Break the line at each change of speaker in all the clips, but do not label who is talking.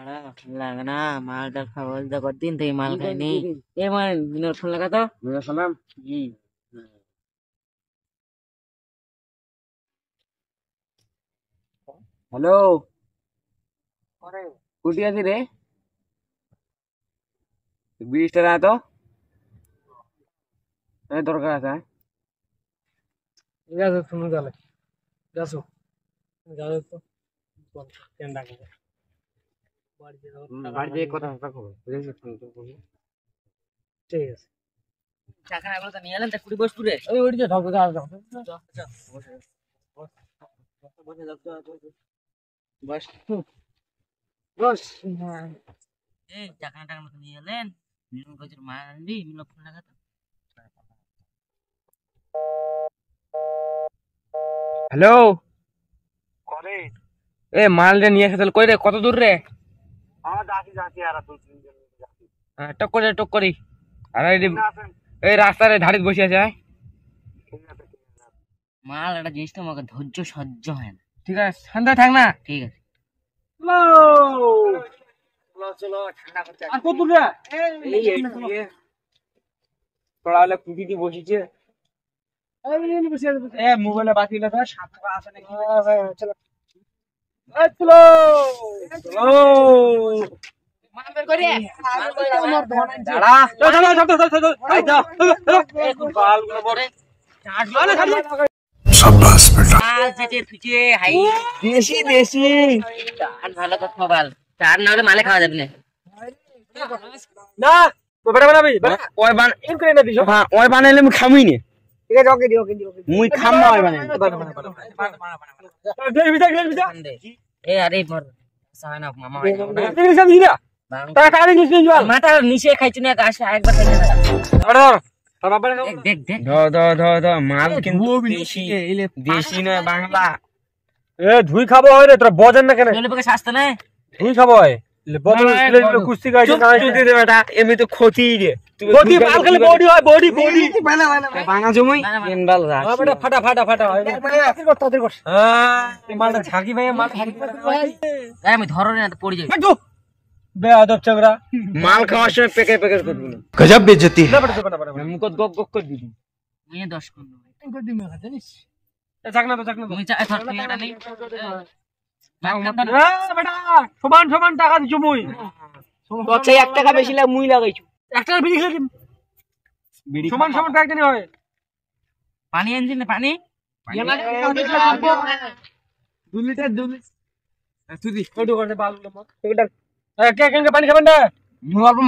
बड़ा लगा ना माल डाल खावल दा कर दिन थे माल खाई नहीं ये माल मिनट फोन लगा तो
मेरा सलाम হ্যালো কুটি আছি রে 20 টাকা তো দরকার আছে
ঠিক আছে তুমি তাহলে যাসো যাও তো কেন ডাকো
বাড়িতে কথা রাখো বুঝেছিস
ঠিক আছে
টাকা না বলে তো নিয়ে এলেন তা কুড়ি বস পুরে
ওই ওইদিকে ঢোকো যাও যাও
বস
বস
এই টাকা টাকা মতো নিয়ে এলেন মিলন কইছে মাল আনবি মিলন ফোন লাগা তো
হ্যালো করে এ মালটা নিয়ে এসে তাহলে কই রে কত দূর রে
যাচ্ছি আর তুই
টক করি আর এই রাস্তার ধারে বসে আছে
মাল একটা জিনিস তো আমাকে ধৈর্য সহ্য হয় না
ঠিক আছে ঠান্ডা থাক না
ঠিক আছে
চলো ঠান্ডা করতে
আর কত দূর রে তোরা হলে কুটি দিয়ে বসেছে এ মোবাইলে বাকি লেখা 7 টাকা আছে নাকি
চলো
চলো চলো
মাল বের করি
আমার ধন
দাঁড়া চল এই দাও বালগুলো বড়
शाबाश बेटा
মাল যেতে তুই হাই
দেশি
আর ভালো কথা বল চার না হলে মালে খাওয়া যাবে না
না তো বেটা বানাবি ওই বান ইন করে না দিছো হ্যাঁ ওই বানাইলে আমি খামই নি
ঠিক আছে ওকে দিও
মুই খাম না ওই বানাই গ্লাস বিটা
এ আরে মর সানা মামা
গ্লাস বিটা টাকা টাকা নিস নিস বল
মাথা নিচে খাইছ না আসে একবার খাই না দেখ দেখ
ধ মাল কিন্তু দেশি নয় বাংলা
এ ধুই খাবো হয় রে তোরা বজেন না কেন
চলে পকে শাস্তা না
ধুই খাবো হয় বদল কুস্তি গাইছে না
চুতি দে বেটা এমনি তো ক্ষতি রে
বডি মাল খালি বডি হয় বডি
বাংলা জমই কেন বাল রাখ
বেটা ফাটা হয় তাদের কর হ্যাঁ এই মালটা ঝাকি ভাই মাল ঝাকি ভাই
আমি ধরো না পড়ে যাবে
বেয়াদব চগড়া
মাল খাওয়ার সময় পেকে করবি না
गजब बेइज्जती है
মুখ গক গক করে দিবি
আমি 10 করব
জানিস যাক না
তুমি চা ধর তুই এটা নেই
বেটা সমান টাকা দিছো মুই
তোর চাই 1 টাকা বেশি লাগ মুই লাগাইছো
একটা বিড়ি খেলে সমান টাকা দিনে হয়
পানি আনছিস না পানি
2 লিটার তুই দি কত করে বালগুলো মত এটা কে কেন পানি খাবেন না
অল্প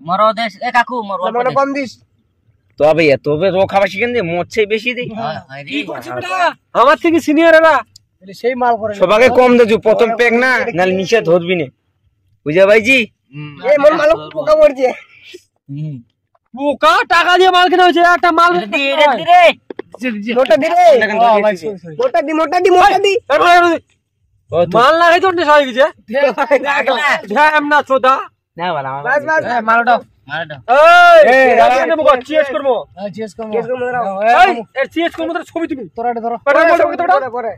মরো দেশ এ কাকু মর অল্প
কম দিস
তবে রো খাবার শিখেন দে মোচ্ছে বেশি দে
কি করছিস বেটা আমার থেকে সিনিয়র এরা সেই মাল করে
সবাইকে কম দেছো প্রথম পেক না নালে নিচে ধরবি না বুঝা ভাইজি
এই মন মাল পোকা মরছে পোকা টাকা দিয়ে মাল কিনা হয়েছে একটা মাল
দে রে
মোটা দি রে মোটা দি মাল না খাইতো না সবাই গেছে ধ্যাম না চোদা
না বালা
বাস মালটা
মারডা
এই রাতে মুখ চিয়েস করবো এই এর চিয়েস করবো তোর ছবি তুমি তোরা ধরো পরে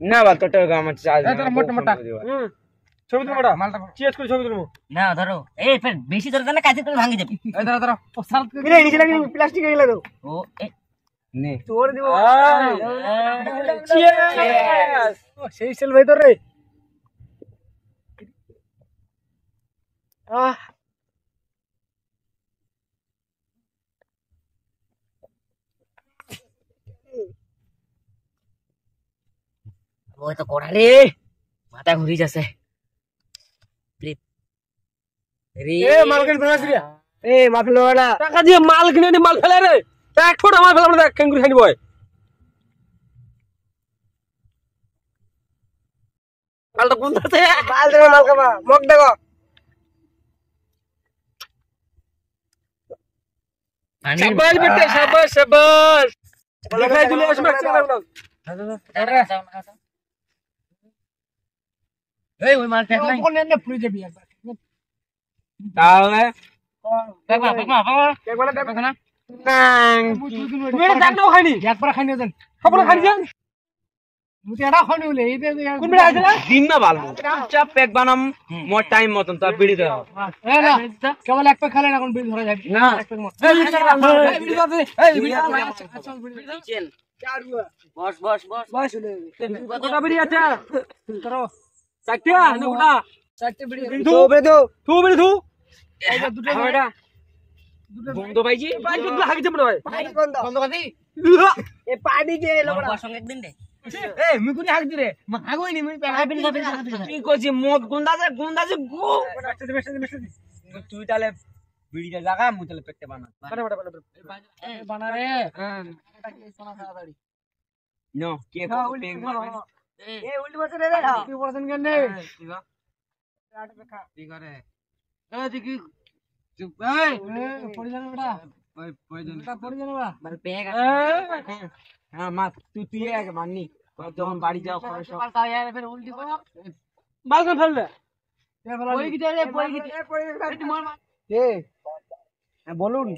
না বাল তোটা আমার চার্জ
তোরা মোটা ছবি তুমি মোটা মালটা চিয়েস করে ছবি তুলবো
না ধরো এই ফের বেশি ধরো না কাছে করে ভাঙি যাবে
এই ধরো কিরে নিচে লাগি প্লাস্টিক গেল তো
ও এ
নে
তোর দিব চিয়েস সেই সেল ভাই তোর রে
ওই তো কোড়া রে মাথা ঘুরি যাচ্ছে
এ মাল কিনে ফেলা দিরা এ মাল ফেলা টাকা দিয়ে মাল কিনে নি মাল ফেলা রে এক ছোট মাল ফেলা আমরা কেঙ্গুরি খাই বয় মালটা কোন আছে মাল দেবে মাল খাবা মগ দেখো শাবাশ বেটা শাবাশ দেখাই দিলে আসবে
এই ওই মাল ফেক নাই
কোন এনে ফুলে যাবি একবার
তাহলে
পাকমা
একবার দেখ
না
তুমি এটা দেখ নাও খাইনি একবার খাইনি দেন সবগুলো খাইনি কোন বেড়া আছে
দিন না ভালো চুপচাপ প্যাক বানাম মোর টাইম মতন তো বিড়ি দাও
কেবল এক পা খেলেন এখন বিড়ি ধরা যাবে
না
বস বস বস
কটা বিড়ি আছে ধরো চারটে না কোটা চারটে বিড়ি
তো বেদো
তু বিড়ি তু
দুটো এটা বন্ধ পাইছি
দুটো হাগিছে মনে হয়
বন্ধ কর দি
এ পানি কে
বস সঙ্গে একদিন দে
এ মুই কোনি হাগছি রে হাগইনি মুই
কি করছি মদ গুন্দাছে গো তুই তাহলে বিড়িটা লাগা মুই তাহলে পেটে বানা
বানা রে
নো কে
এ উল্টি বসে রে কি বলছেন কেন
কি করে
এ দেখি চুপ পড়ি জানা বেটা পড়ি জানা বেটা
মানে পেগ
হ্যাঁ মা তুই আগে মাননি যখন বাড়ি যাও
পাল্টা यार फिर उल्टी को
মাল কোন ফেললে
পড়ে গিয়ে রে পড়ে গিয়ে
কে হ্যাঁ বলুন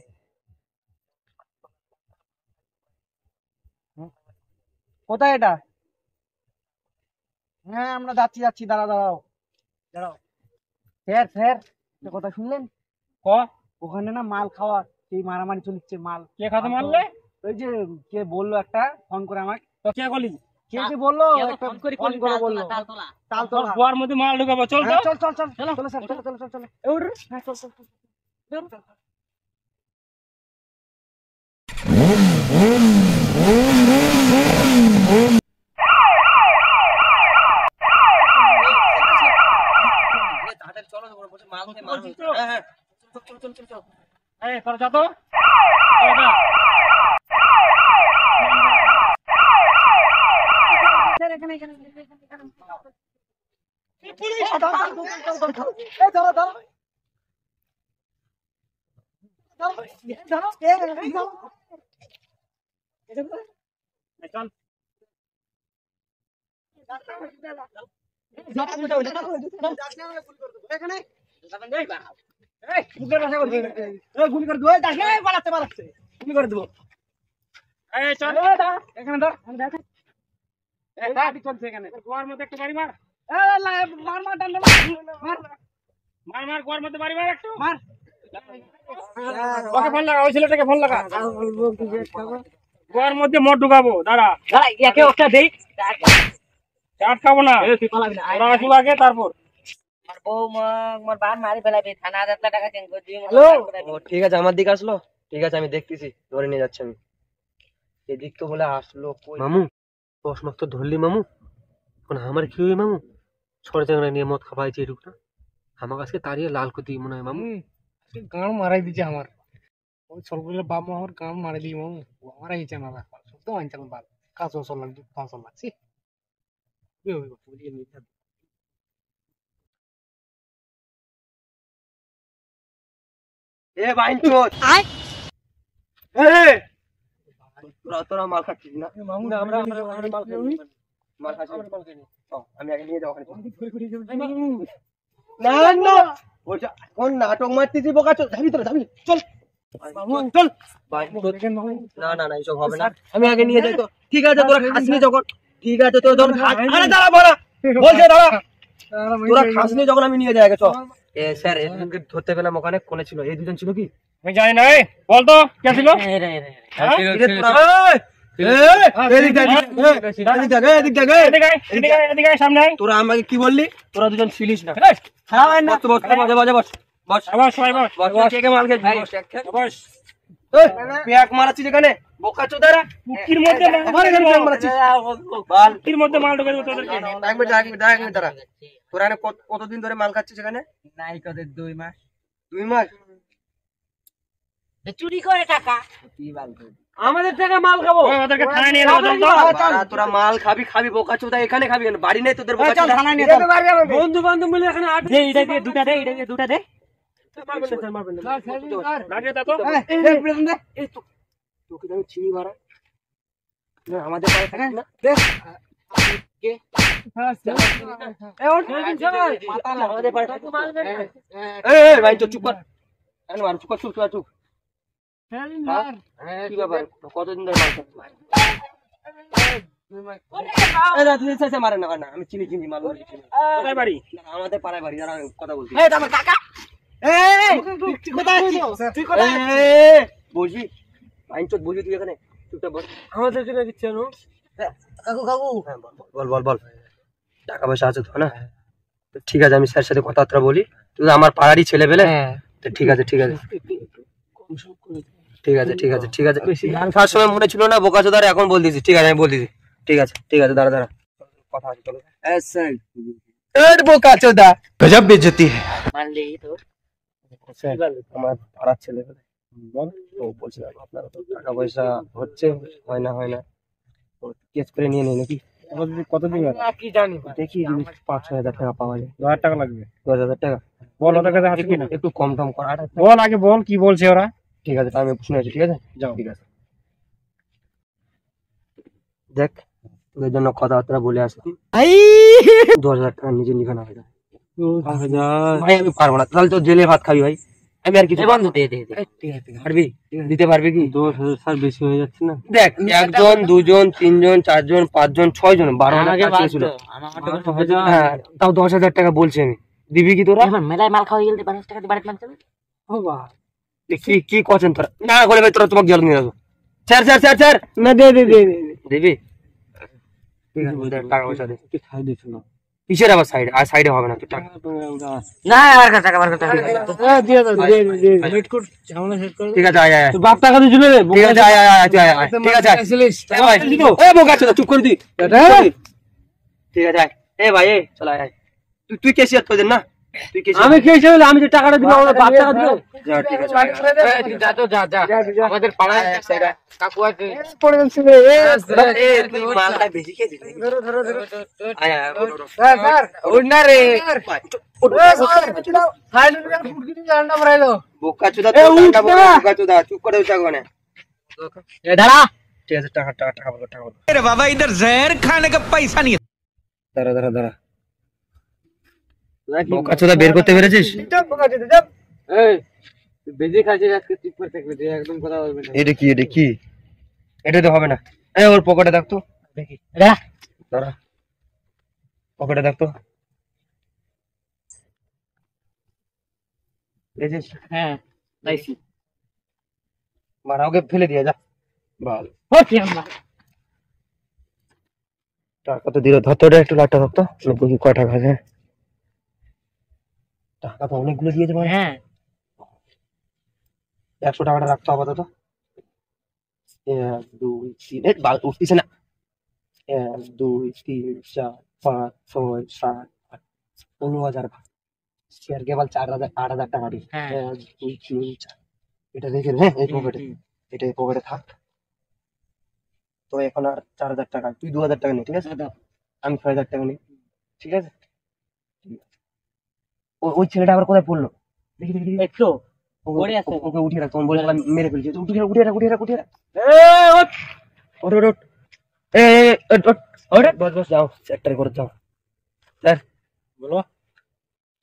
কোথায় এটা হ্যাঁ আমরা যাচ্ছি দাঁড়াও স্যার কথা শুনলেন ক ওখানে না মাল খাওয়া সেই মারামারি চলছে মাল কে খাতে মারলে ওই যে কে বললো একটা ফোন করে আমাকে তো কে বলি কে যে বললো একটা ফোন করে বললো তাল তোলা গোয়ার মধ্যে মাল ঢুকাবো চল চল স্যার চল ওঠ হ্যাঁ চল গুলি করে দেবো পালাচ্ছে গুলি করে দেবো এখানে ধর চলছে এখানে গোয়ার মধ্যে একটু বাড়ি মার মার গোয়ার মধ্যে বাড়ি মার একটু মার ওকে ফোন লাগা ওই ছেলেটাকে ফোন লাগা গোয়ার মধ্যে মদ ঢুকাবো দাঁড়া
একে একটা দেই
চাট খাবো না ওরা আসুক আগে তারপর
আর বউ মোর বাপ মারি ফেলাবে থানা 1000 টাকা চেঞ্জ করে দিবি
ও ঠিক আছে আমার দিকে আসলো ঠিক আছে আমি দেখতেছি ধরে নিয়ে যাচ্ছি আমি এদিক তো বলে আসলো মামু দশ তো ধরলি মামু এখন আমার কি হই মামু ছোট জায়গা নিয়ে মদ খাওয়াইছে এটুকু না আমার কাছে তাড়িয়ে লাল করে দিই মনে হয় মামু
গান মারাই দিচ্ছে আমার ওই সরগুলো বাপ মা আমার গান মারাই দিই মামু মারাই দিচ্ছে আমার সব তো আনছে আমার বাপ কাজ চল লাগছে কাজ লাগছে
এ বাইনচোদ তোরা মাল খাচ্ছিস না
মামু আমরা
মাল খাচ্ছিস আমি আগে নিয়ে যাও
না না
বলছে কোন নাটক মারতেছি বোকা চল যাবি তোরা যাবি চল
মামু চল
না এইসব হবে না আমি আগে নিয়ে যাই তো ঠিক আছে তোরা খাসনি যখন ঠিক আছে তোর যখন আরে দাঁড়া বড়া বলছে দাঁড়া তোরা খাসনি যখন আমি নিয়ে যাই আগে চল এ স্যার এদিনকে ধরতে পেলাম ওখানে কোনে ছিল এই দুজন ছিল কি
আমি জানি না বল তো কে ছিল সামনে
তোরা আমাকে কি বললি তোরা দুজন ছিলিস না মারাচ্ছিস এখানে বোকা চোদারা
মাল ঢোকে
তোরা কতদিন ধরে মাল খাচ্ছিস এখানে
নাই কত 2 মাস
2 মাস
চুরি করে টাকা
কি বলবো
আমাদের থেকে মাল খাবো ওদেরকে থানায় নিয়ে যাও
তোরা মাল খাবি বোকা চোদা এখানে খাবি কেন বাড়ি নেই তোদের বোকা চোদা
বন্ধু বান্ধব মিলে এখানে
এটা দিয়ে দুটা দে এটা দিয়ে দুটা দে
মারবেন লাগে তা তো
তোকে আমি চিনি মারা আমাদের পায়ে থাকিস না কে আমাদের পায়ে থাকিস ভাই তো চুপ কর মার চুপ চুপ কি ব্যাপার কতদিন ধরে মাল খাচ্ছিস মারে না না, আমি চিনি চিনি মাল
কোথায় বাড়ি?
আমাদের পাড়ায় বাড়ি, যারা কথা বলছি বলছি আইনচোদ বলছি তুই এখানে চুপচাপ বল।
আমাদের জন্য দিচ্ছে না
কাকু কাকু বল বল বল টাকা পয়সা আছে তো না? তো ঠিক আছে, আমি স্যার সাথে কথাবার্তা বলি, তুই তো আমার পাড়ারই ছেলে পেলে। তো ঠিক আছে ঠিক আছে ঠিক আছে ঠিক আছে ঠিক আছে, গান খাওয়ার সময় মনে ছিল না বোকাচোদার, এখন বল দিছি। ঠিক আছে আমি বল দিছি, ঠিক আছে ঠিক আছে, দাঁড়া দাঁড়া কথা আছে চলো। বোকাচোদা
गजब बेइज्जती है।
মানলি তো
আমার পাড়ার ছেলে পেলে বল। তো বলছিলাম আপনার তো টাকা পয়সা হচ্ছে, হয় না কেস করে নিয়ে নেই নাকি?
কতদিন
কি জানি
দেখি যদি 5-6 হাজার টাকা পাওয়া যায়।
1000 টাকা লাগবে।
10,000 টাকা
বল ওদের কাছে আছে কিনা?
একটু কম টম কর।
বল আগে বল কি বলছে ওরা।
ঠিক আছে আমি শুনেছি, ঠিক আছে
যাও।
ঠিক আছে দেখ, তোদের জন্য কথাবার্তা বলে আসি। 10,000 টাকা নিজে লিখে না হয়ে যায় ভাই, আমি পারবো না, তাহলে তো জেলে ভাত খাবি ভাই। আমি আর কিছু
বন্ধু দে দে দে।
পারবি, দিতে পারবি কি?
10,000 স্যার বেশি হয়ে যাচ্ছে না?
দেখ 1 জন 2 জন 3 জন 4 জন 5 জন 6 জন 12,000
আমাকে
টাকা
বাদ
চেয়েছিল।
দাও, আমার
হ্যাঁ, তাও 10,000 টাকা বলছি আমি, দিবি কি তোরা?
এখন মেলায় মাল খাওয়া গেলে 50 টাকা দিয়ে বাড়িতে মানতে হবে।
কি কি করছেন তোরা? না করে ভাই তোরা তোমাকে জল নিয়ে আসবো। স্যার স্যার স্যার স্যার
না দে দে দে
দিবি? ঠিক আছে দে, টাকা পয়সা দে।
কি খাই দিছ না?
কিসের আবার সাইড? আর সাইডে হবে না তো টাকা।
না আমার কাছে টাকা আমার কাছে টাকা।
দিয়ে দাও দে দে সেট কর ঝামেলা সেট কর।
ঠিক আছে আয় আয় আয়।
তোর বাপ টাকা দিছিল রে?
ঠিক আছে আয় আয় আয় তুই আয় আয়। ঠিক আছে আয়। এ ভাই, এ বোকা চোদা চুপ করে দি। ঠিক আছে আয়। এ ভাই এ চল আয় আয়। তুই কেসিয়াত কইদেন না? তুই কেসিয়াত।
আমি কি হিসেবে আমি যে টাকাটা দিব আমার বাপ টাকা দিল।
যা ঠিক আছে আয়, আয়।
যা তো যা যা আমাদের পাড়ায় কাকু আছে।
পড়ে গেছিল
এ তুই মালটা বেশি খেয়ে দিলি।
ধরো ধরো ধরো।
আয় আয় ওঠ, ওঠ, ওঠ।
স্যার স্যার
ওর না রে
ফাইনাল ফুটকিনি জানটা ভরাই দাও।
বোকা চোদা
এ,
তো
উঠ
টাকা
না।
বোকা চোদা চুপ করে বসে ওখানে।
এ দাঁড়া।
ঠিক আছে টাকা টাকা টাকা বলো টাকা বলো।
अरे बाबा इधर जहर खाने का पैसा नहीं है।
দাঁড়া দাঁড়া দাঁড়া, বোকা চোদা বের করতে পেরেছিস?
এই তুই বেজে খাচ্ছিস আজকে চুপ করে থাকবি তুই একদম কথা বলবি না।
এটা কি এটা কি? এটা তো হবে না। এ ওর পকেটে দেখ তো, দেখি
দাঁড়া।
দাঁড়া পকেটে দেখ তো। দেখছিস?
হ্যাঁ লাইছি।
মারা ওকে ফেলে দিয়ে যা। বল
ওকে আমরা
টাকা তো দিল, ধর তো ওটা একটু লাটটা ধর তো, দেখি কয় টাকা আছে। টাকা তো অনেকগুলো দিয়েছে ভাই।
হ্যাঁ
100 টাকাটা রাখতো আপাতত। 1 2 3 এই বাল উঠতেছে না। 1 2 3 4 5 6 7 8 15,000 শেয়ার কেবল 4,000 8,000 টাকা দিস।
হ্যাঁ।
1 2 3 4 এটা রেখে দে, হ্যাঁ এই পকেটে, এটা এই পকেটে থাক। তো এখন আর 4,000 টাকা, তুই 2,000 টাকা নে, ঠিক আছে? আমি 6,000 টাকা নিই, ঠিক আছে? ওই ছেলেটা আবার কোথায় পড়লো? দেখি দেখি দেখি।
একটু
ওকে
পড়ে আছে।
ওকে উঠিয়ে রাখ, তখন বলেছিলাম মেরে ফেলছি। উঠিয়ে রাখ উঠিয়ে রাখ উঠিয়ে রাখ উঠিয়ে রাখ। ওঠ ওঠ ওঠ। এ ওঠ ওঠ ওঠ। বস বস যাও, সেক্টরে করে যাও। স্যার
বলো।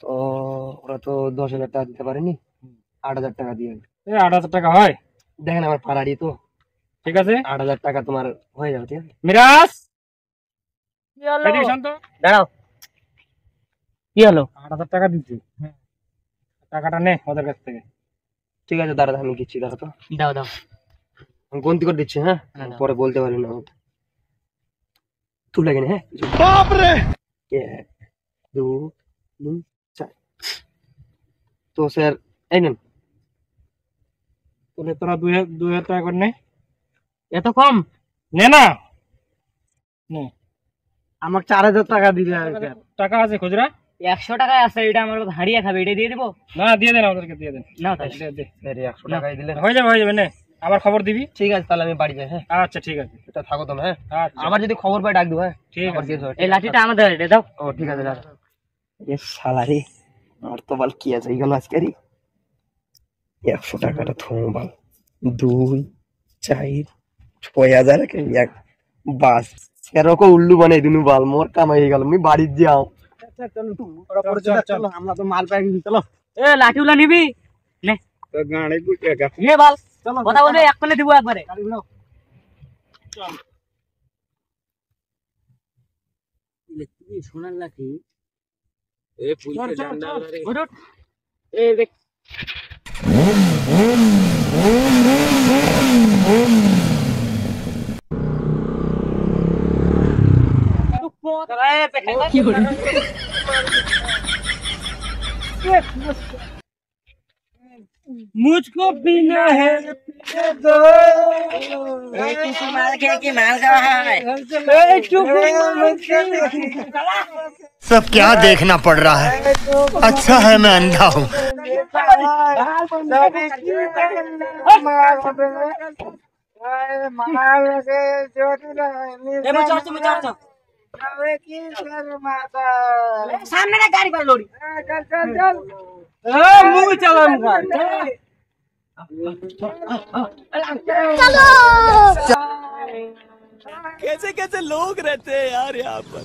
তো ওরা তো 10,000 টাকা দিতে পারেনি, 8,000 টাকা দিয়ে।
এই 8,000 টাকা হয়?
দেখেন আমার পাড়ারই তো,
ঠিক আছে
8,000 টাকা তোমার হয়ে যাবে, ঠিক আছে?
মিরাজ
কি হলো?
এদিকে শান্ত।
দাঁড়াও। কি হলো?
8,000 টাকা দিচ্ছি। টাকাটা নে ওদের কাছ থেকে।
ঠিক আছে দাঁড়া আমি দিচ্ছি, দাঁড়া তো
দাও দাও।
আমি গন্তি করে দিচ্ছি। হ্যাঁ
হ্যাঁ, দাও।
পরে বলতে পারি না তুই লাগে না। হ্যাঁ
बाप रे।
1 2 3 4। তো স্যার এই নেন।
তাহলে তোরা 2,000 টাকা করে নে।
এত কম?
নে না নে। আমাকে 4,000 টাকা দিবে। টাকা আছে খুচরা?
100 টাকায় আছে, এটা আমার হারিয়ে খাবে, এটা দিয়ে দিবো।
না দিয়ে দেন ওদেরকে দিয়ে দেন।
নাও তাহলে।
দে দে।
স্যার 100 টাকাই দিলে
হয়ে যাবে নে। আবার খবর দিবি।
ঠিক আছে, তাহলে আমি বাড়ি যাই। হ্যাঁ
আচ্ছা ঠিক আছে।
এটা থাকো তুমি। হ্যাঁ
আচ্ছা
আবার যদি খবর পাই ডাক দেবো। হ্যাঁ
ঠিক
আবার
আছে।
কেস হয়।
এই লাঠিটা আমাদের, এটা দাও।
ও ঠিক আছে দাদা। এ শালা রে, আমার তো বল কি আছে এইগুলো আজকেরই। 100 টাকাটা থম বল। 2 4 6,000 এক বাস এরকম উল্লু বানাই দিনু বাল, মোর কামাই হয়ে গেল, আমি বাড়ি যাও।
চলো আমরা তো মাল পাই গেছি। চলো
এ লাঠিগুলা নিবি? নে
গাড়ি গুটিয়ে গেছে।
নে বাল, কথা বলবে এক্ষণে দিব একবারে। সোনার লাঠি
ए पुल पे डंडा वाला रे
ওঠ এ দেখ কি হলো मुझको पीना है माल के माल का है
सब क्या देखना पड़ रहा है अच्छा है मैं अंधा हूँ
सामने ना गाड़ी पर लोड़ी
मुंह चलाऊंगा
कैसे कैसे लोग रहते हैं यार यहाँ पर